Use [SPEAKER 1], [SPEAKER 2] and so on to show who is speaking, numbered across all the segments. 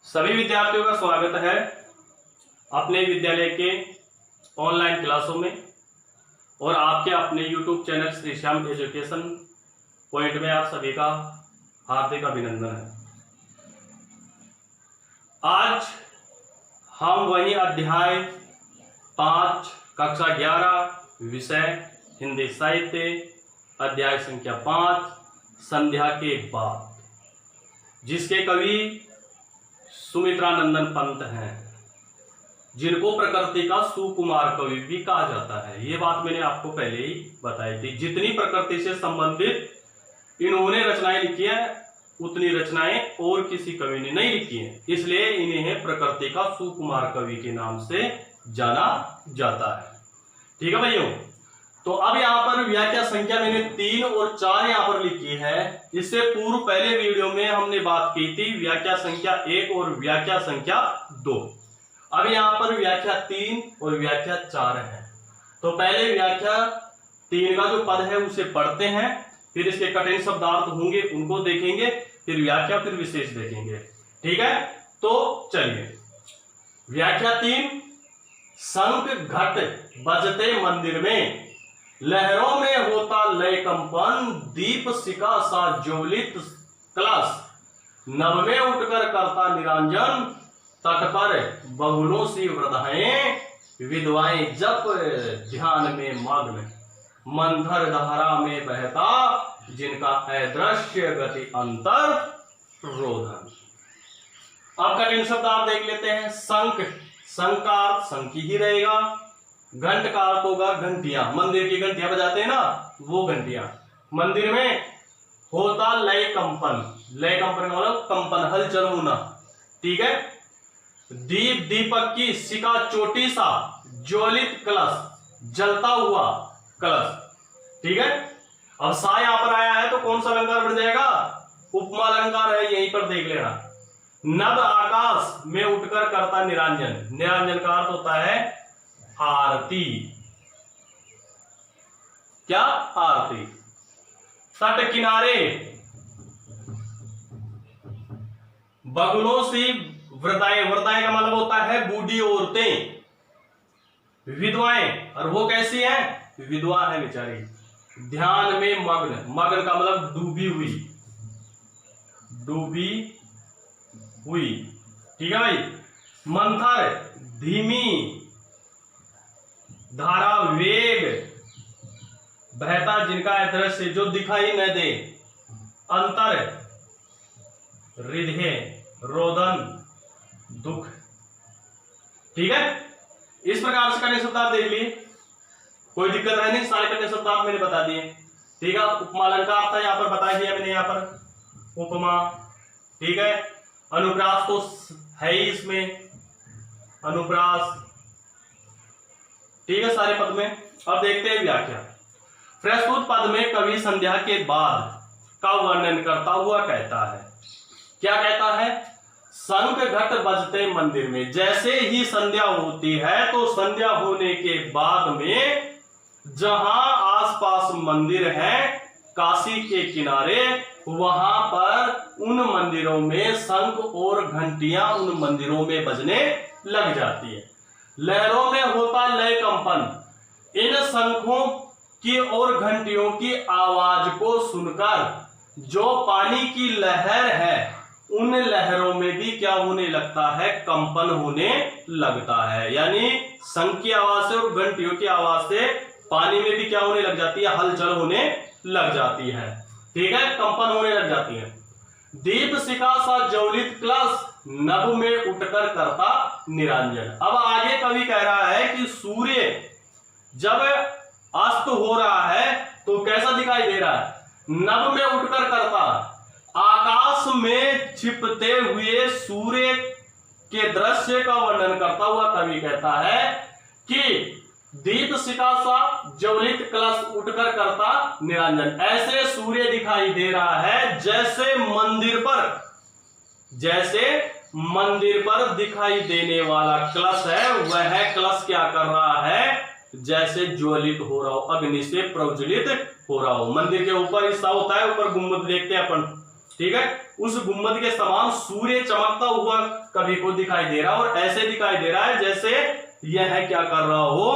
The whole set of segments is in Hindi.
[SPEAKER 1] सभी विद्यार्थियों का स्वागत है अपने विद्यालय के ऑनलाइन क्लासों में और आपके अपने YouTube channel Shri Shyam education point में आप सभी का हार्दिक अभिनंदन है। आज हम वही अध्याय 5 कक्षा 11 विषय हिंदी साहित्य अध्याय संख्या 5 संध्या के बाद, जिसके कवि सुमित्रानंदन पंत हैं, जिनको प्रकृति का सुकुमार कवि भी कहा जाता है। ये बात मैंने आपको पहले ही बताई थी। जितनी प्रकृति से संबंधित इन्होंने रचनाएं लिखी है उतनी रचनाएं और किसी कवि ने नहीं लिखी है, इसलिए इन्हें प्रकृति का सुकुमार कवि के नाम से जाना जाता है। ठीक है भाइयों, तो अब यहाँ पर व्याख्या संख्या मैंने 3 और 4 यहाँ पर लिखी है। इससे पूर्व पहले वीडियो में हमने बात की थी व्याख्या संख्या 1 और व्याख्या संख्या 2। अब यहाँ पर व्याख्या 3 और व्याख्या 4 है। तो पहले व्याख्या 3 का जो पद है उसे पढ़ते हैं, फिर इसके कठिन शब्दार्थ होंगे उनको देखेंगे, फिर व्याख्या, फिर विशेष देखेंगे। ठीक है, तो चलिए व्याख्या 3। शंख घट बजते मंदिर में, लहरों में होता लय कंपन, दीप शिखा सा ज्वलित कलश, नभ में उठकर करता निरंजन, तट पर बगुलों सी वृद्धाएं, विधवाएं जप ध्यान में मग्न, मंथर धारा में बहता, जिनका है दृश्य गति अंतर रोधन। अब कठिन शब्द आप देख लेते हैं। शंख, शंख का अर्थ शंख ही रहेगा। घंट का अर्थ होगा घंटियां, मंदिर की घंटियां बजाते हैं ना, वो घंटियां। मंदिर में होता लय कंपन, लय कंपन का मतलब कंपन, हलचल होना। ठीक है। दीप, दीपक की शिखा चोटी सा, ज्वलित कलश, जलता हुआ कलश। ठीक है। अब सा यहां पर आया है तो कौन सा अलंकार बन जाएगा? उपमा अलंकार है, यहीं पर देख लेना। नभ आकाश में उठकर करता निरंजन, निरंजन का अर्थ होता है आरती। क्या? आरती। तट किनारे बगुलों से वृद्धाएं, वृद्धाएं का मतलब होता है बूढ़ी औरतें। विधवाएं, और वो कैसी हैं? विधवा है बेचारी। ध्यान में मग्न, मग्न का मतलब डूबी हुई, डूबी हुई। ठीक है भाई। मंथर, धीमी धारा, वेग, बहता, जिनका दृश्य जो दिखाई न दे, अंतर, हृदय, रोदन, दुख। ठीक है। इस प्रकार से कठिन शब्दार्थ देख लिए, कोई दिक्कत है नहीं, सारे कठिन शब्दार्थ मैंने बता दिए। ठीक है। उपमा अलंकार था, यहां पर बता दिया मैंने, यहां पर उपमा। ठीक है। अनुप्रास तो है ही इसमें, अनुप्रास। ठीक है, सारे पद में। अब देखते हैं व्याख्या। प्रस्तुत पद में कवि संध्या के बाद का वर्णन करता हुआ कहता है। क्या कहता है? शंख घट बजते मंदिर में, जैसे ही संध्या होती है तो संध्या होने के बाद में जहां आसपास मंदिर है काशी के किनारे, वहां पर उन मंदिरों में शंख और घंटियां उन मंदिरों में बजने लग जाती है। लहरों में होता लय कंपन, इन शंखों की और घंटियों की आवाज को सुनकर जो पानी की लहर है उन लहरों में भी क्या होने लगता है? कंपन होने लगता है। यानी शंख की आवाज से और घंटियों की आवाज से पानी में भी क्या होने लग जाती है? हलचल होने लग जाती है। ठीक है, कंपन होने लग जाती है। दीप शिखा सा ज्वलित कलश, नभ में उठकर करता निरंजन। अब आगे कवि कह रहा है कि सूर्य जब अस्त हो रहा है तो कैसा दिखाई दे रहा है? नभ में उठकर करता, आकाश में छिपते हुए सूर्य के दृश्य का वर्णन करता हुआ कवि कहता है कि दीप शिखा सा ज्वलित कलश, उठकर करता निरंजन। ऐसे सूर्य दिखाई दे रहा है जैसे मंदिर पर दिखाई देने वाला कलश है, वह कलश क्या कर रहा है? जैसे ज्वलित हो रहा हो, अग्नि से प्रज्वलित हो रहा हो। मंदिर के ऊपर हिस्सा होता है, ऊपर गुम्बद देखते हैं अपन, ठीक है, उस गुंबद के समान सूर्य चमकता हुआ कवि को दिखाई दे रहा है, और ऐसे दिखाई दे रहा है जैसे यह क्या कर रहा हो,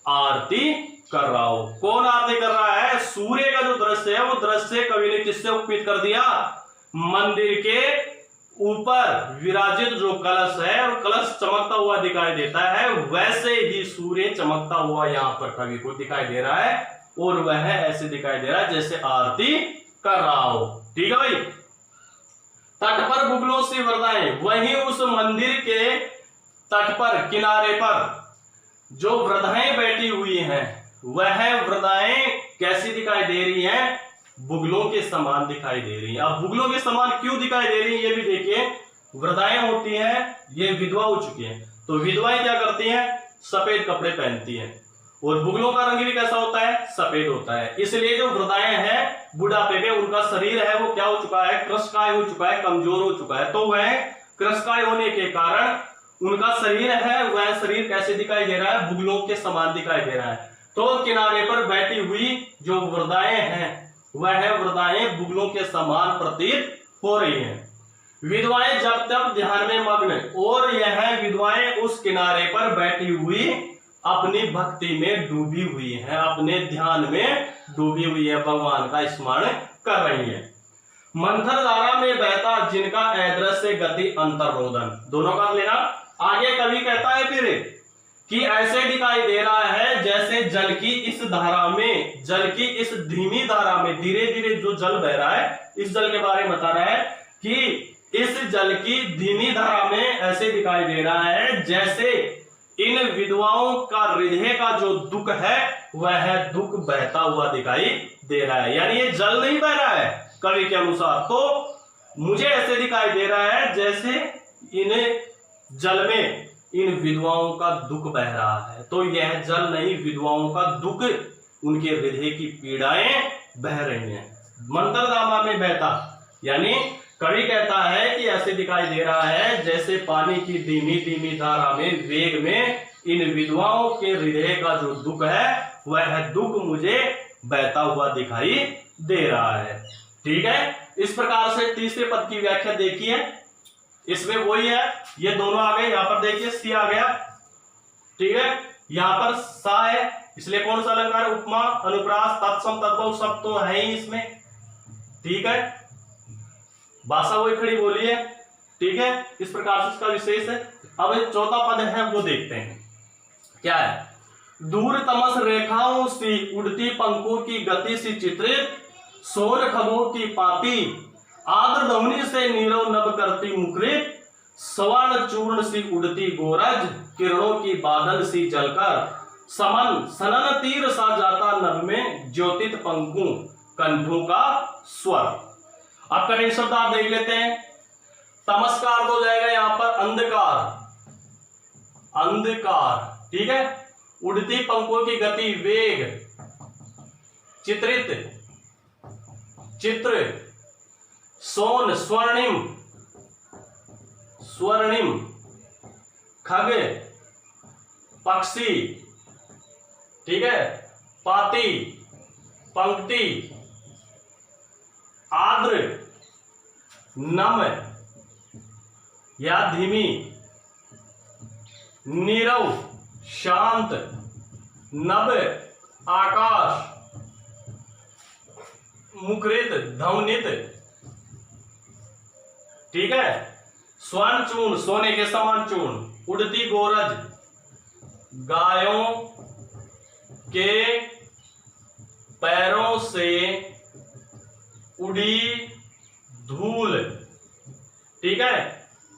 [SPEAKER 1] आरती कर रहा हो। कौन आरती कर रहा है? सूर्य का जो दृश्य है वो दृश्य कवि ने किससे उपमित कर दिया? मंदिर के ऊपर विराजित जो कलश है और कलश चमकता हुआ दिखाई देता है, वैसे ही सूर्य चमकता हुआ यहाँ पर कवि को दिखाई दे रहा है, और वह ऐसे दिखाई दे रहा है जैसे आरती कर रहा हो। ठीक है भाई। तट पर बुगलों से वृदाएं, वहीं उस मंदिर के तट पर किनारे पर जो वृदाएं बैठी हुई हैं, वह वृदाएं कैसी दिखाई दे रही हैं? बुगलों के समान दिखाई दे रही हैं। अब बुगलों के समान क्यों दिखाई दे रही है ये भी देखिए। वृदाएं होती हैं, ये विधवा हो चुकी हैं, तो विधवाएं क्या करती हैं? सफेद कपड़े पहनती हैं, और बुगलों का रंग भी कैसा होता है? सफेद होता है। इसलिए जो वृदाएं हैं बुढ़ापे में उनका शरीर है वो क्या हो चुका है? कृशकाय हो चुका है, कमजोर हो चुका है। तो वह कृशकाय होने के कारण उनका शरीर है, वह शरीर कैसे दिखाई दे रहा है? बुगलों के समान दिखाई दे रहा है। तो किनारे पर बैठी हुई जो वृदाएं हैं, वह वृदाएं बुगलों के समान प्रतीत हो रही हैं। विधवाएं जब तक ध्यान में मग्न, और यह विधवाएं उस किनारे पर बैठी हुई अपनी भक्ति में डूबी हुई हैं, अपने ध्यान में डूबी हुई है, भगवान का स्मरण कर रही है। मंथर धारा में बहता जिनका अदृश्य गति अंतर्रोदन, दोनों का लेना। आगे कवि कहता है फिर कि ऐसे दिखाई दे रहा है जैसे जल की इस धारा में, जल की इस धीमी धारा में धीरे धीरे जो जल बह रहा है, इस जल के बारे में बता रहा है कि इस जल की धीमी धारा में ऐसे दिखाई दे रहा है जैसे इन विधवाओं का हृदय का जो दुख है वह दुख बहता हुआ दिखाई दे रहा है। यानी ये जल नहीं बह रहा है कवि के अनुसार, तो मुझे ऐसे दिखाई दे रहा है जैसे इन जल में इन विधवाओं का दुख बह रहा है। तो यह जल नहीं, विधवाओं का दुख, उनके हृदय की पीड़ाएं बह रही हैं। मंतरधामा में बहता, यानी कवि कहता है कि ऐसे दिखाई दे रहा है जैसे पानी की धीमी धीमी धारा में वेग में इन विधवाओं के हृदय का जो दुख है वह दुख मुझे बहता हुआ दिखाई दे रहा है। ठीक है, इस प्रकार से तीसरे पद की व्याख्या देखिए। इसमें वही है, ये दोनों आ गए, यहां पर देखिए सी आ गया। ठीक है, यहां पर सा है, इसलिए कौन सा अलंकार? उपमा, अनुप्रास, तत्सम, तद्भव सब तो है ही इसमें। ठीक है, भाषा वही खड़ी बोली है। ठीक है, इस प्रकार से इसका विशेष है। अब चौथा पद है वो देखते हैं क्या है। दूर तमस रेखाओं सी उड़ती पंखों की गति सी चित्रित, सोन खगों की पाती आद्र ध्वनि से नीरव नभ करती मुखरित, स्वर्ण चूर्ण सी उड़ती गोरज किरणों की बादल सी जलकर, समन सनन तीर सा जाता नभ में ज्योतित पंखों कंठों का स्वर। अब करें शब्द आप देख लेते हैं। तमस का अर्थ हो जाएगा यहां पर अंधकार, अंधकार। ठीक है, उड़ती पंखों की गति वेग, चित्रित चित्र, सोन स्वर्णिम, स्वर्णिम खग पक्षी। ठीक है, पाती पंक्ति, आर्द्र नम या धीमी, नीरव शांत, नभ आकाश, मुखरित ध्वनित। ठीक है, स्वर्ण चूर्ण सोने के समान चूर्ण, उड़ती गोरज गायों के पैरों से उड़ी धूल। ठीक है,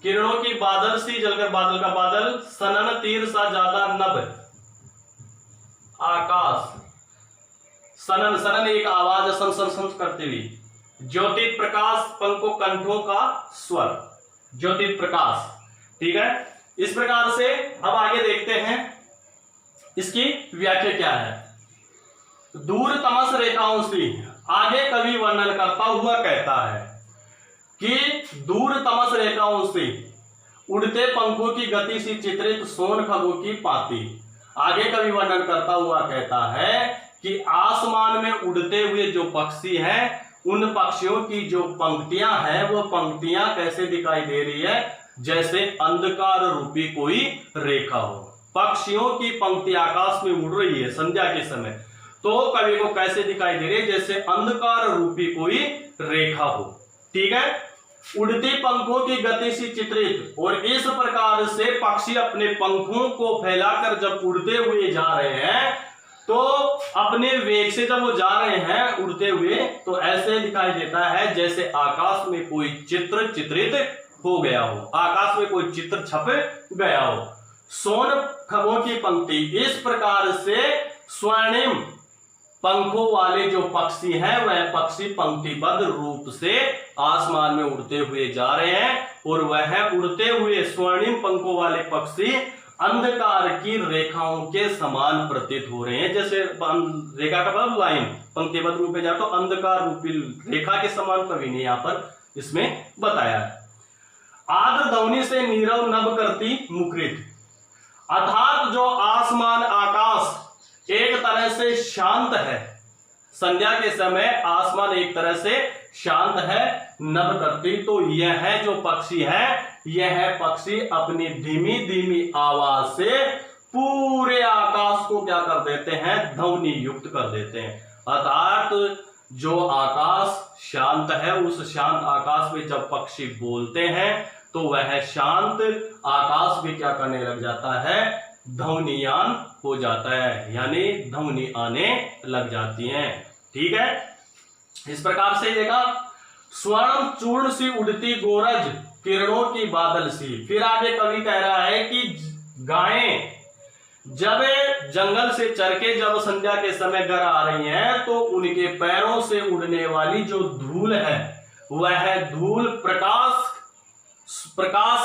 [SPEAKER 1] किरणों की बादल सी जलकर बादल का बादल, सनन तीर सा ज्यादा नभ आकाश। सनन सनन एक आवाज सन सन सन करती हुई, ज्योतित प्रकाश पंखों कंठों का स्वर, ज्योतित प्रकाश। ठीक है, इस प्रकार से अब आगे देखते हैं इसकी व्याख्या क्या है। दूर तमस रेखाओं से, आगे कवि वर्णन करता हुआ कहता है कि दूर तमस रेखाओं से उड़ते पंखों की गति से चित्रित सोन खगों की पाती। आगे कवि वर्णन करता हुआ कहता है कि आसमान में उड़ते हुए जो पक्षी हैं उन पक्षियों की जो पंक्तियां हैं वो पंक्तियां कैसे दिखाई दे रही है, जैसे अंधकार रूपी कोई रेखा हो। पक्षियों की पंक्ति आकाश में उड़ रही है संध्या के समय, तो कवि को कैसे दिखाई दे रही है, जैसे अंधकार रूपी कोई रेखा हो। ठीक है, उड़ती पंखों की गति से चित्रित, और इस प्रकार से पक्षी अपने पंखों को फैलाकर जब उड़ते हुए जा रहे हैं, तो अपने वेग से जब वो जा रहे हैं उड़ते हुए, तो ऐसे दिखाई देता है जैसे आकाश में कोई चित्र चित्रित हो गया हो, आकाश में कोई चित्र छप गया हो। सोन खगों की पंक्ति, इस प्रकार से स्वर्णिम पंखों वाले जो पक्षी हैं वह पक्षी पंक्तिबद्ध रूप से आसमान में उड़ते हुए जा रहे हैं, और वह उड़ते हुए स्वर्णिम पंखों वाले पक्षी अंधकार की रेखाओं के समान प्रतीत हो रहे हैं। जैसे रेखा का मतलब लाइन पंक्तिबद्ध रूप में जाए तो अंधकार रूपी रेखा के समान कवि ने यहां पर इसमें बताया है। आद्र ध्वनि से नीरव नभ करती मुखरित, अर्थात जो आसमान आकाश एक तरह से शांत है, संध्या के समय आसमान एक तरह से शांत है, नभ करती, तो यह जो पक्षी है, यह पक्षी अपनी धीमी धीमी आवाज से पूरे आकाश को क्या कर देते हैं, ध्वनि युक्त कर देते हैं। अर्थात जो आकाश शांत है, उस शांत आकाश में जब पक्षी बोलते हैं तो वह शांत आकाश भी क्या करने लग जाता है, ध्वनियान हो जाता है, यानी ध्वनि आने लग जाती हैं। ठीक है, इस प्रकार से देखा, स्वर्ण चूर्ण सी उड़ती गोरज किरणों की बादल सी। फिर आगे कवि कह रहा है कि गायें जब जंगल से चर के जब संध्या के समय घर आ रही हैं, तो उनके पैरों से उड़ने वाली जो धूल है, वह धूल प्रकाश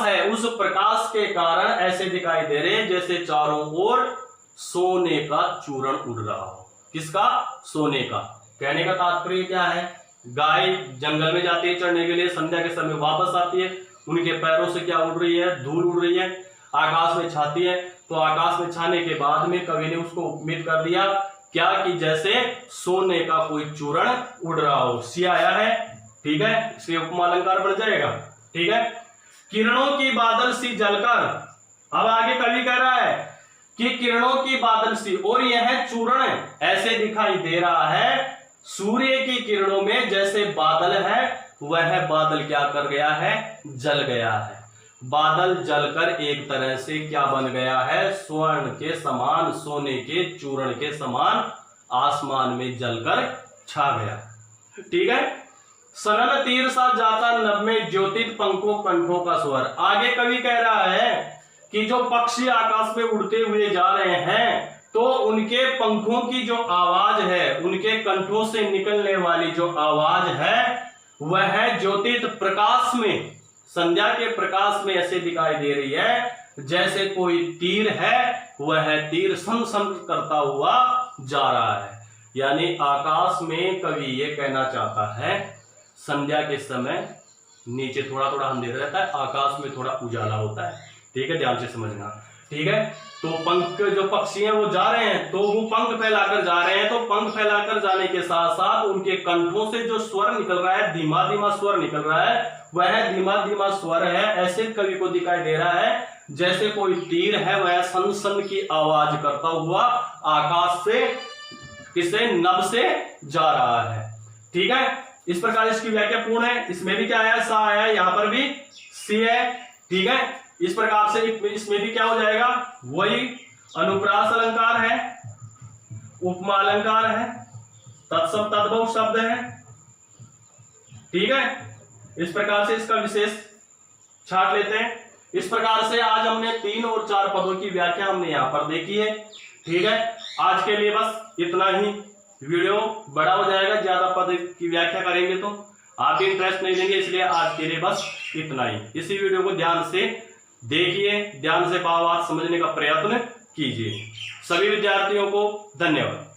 [SPEAKER 1] है, उस प्रकाश के कारण ऐसे दिखाई दे रहे हैं जैसे चारों ओर सोने का चूर्ण उड़ रहा हो। किसका? सोने का। कहने का तात्पर्य क्या है, गाय जंगल में जाती है चढ़ने के लिए, संध्या के समय वापस आती है, उनके पैरों से क्या उड़ रही है, धूल उड़ रही है, आकाश में छाती है। तो आकाश में छाने के बाद में कवि ने उसको उपमित कर दिया क्या, कि जैसे सोने का कोई चूर्ण उड़ रहा हो। सी आया है, ठीक है, इसलिए उपमा अलंकार बन जाएगा। ठीक है, किरणों की बादल सी जलकर, अब आगे कवि कह रहा है कि किरणों की बादल सी, और यह चूर्ण ऐसे दिखाई दे रहा है सूर्य की किरणों में जैसे बादल है, वह बादल क्या कर गया है, जल गया है। बादल जलकर एक तरह से क्या बन गया है, स्वर्ण के समान, सोने के चूर्ण के समान आसमान में जलकर छा गया। ठीक है, सनन तीर सा जाता नभ में ज्योतित पंखों कंठों का स्वर। आगे कवि कह रहा है कि जो पक्षी आकाश में उड़ते हुए जा रहे हैं, तो उनके पंखों की जो आवाज है, उनके कंठों से निकलने वाली जो आवाज है, वह ज्योतित प्रकाश में, संध्या के प्रकाश में ऐसे दिखाई दे रही है जैसे कोई तीर है, वह तीर सन सन करता हुआ जा रहा है। यानी आकाश में कवि ये कहना चाहता है, संध्या के समय नीचे थोड़ा थोड़ा अंधेरा रहता है, आकाश में थोड़ा उजाला होता है। ठीक है, ध्यान से समझना। ठीक है, तो पंख जो पक्षी हैं वो जा रहे हैं, तो वो पंख फैलाकर जा रहे हैं, तो पंख फैलाकर जाने के साथ साथ उनके कंठों से जो स्वर निकल रहा है, धीमा धीमा स्वर निकल रहा है, वह धीमा धीमा स्वर है। ऐसे कवि को दिखाई दे रहा है जैसे कोई तीर है, वह सन सन की आवाज करता हुआ आकाश से, किसे, नभ से जा रहा है। ठीक है, इस प्रकार इसकी व्याख्या पूर्ण है। इसमें भी क्या आया, सा आया, यहां पर भी सी है। ठीक है, इस प्रकार से इसमें भी क्या हो जाएगा, वही अनुप्रास अलंकार है, उपमा अलंकार है, तत्सम तद्भव शब्द है। ठीक है, इस प्रकार से इसका विशेष छाट लेते हैं। इस प्रकार से आज हमने 3 और 4 पदों की व्याख्या हमने यहां पर देखी है। ठीक है, आज के लिए बस इतना ही। वीडियो बड़ा हो जाएगा, ज्यादा पद की व्याख्या करेंगे तो आप इंटरेस्ट नहीं लेंगे, इसलिए आज के लिए बस इतना ही। इसी वीडियो को ध्यान से देखिए, ध्यान से भावार्थ समझने का प्रयत्न कीजिए। सभी विद्यार्थियों को धन्यवाद।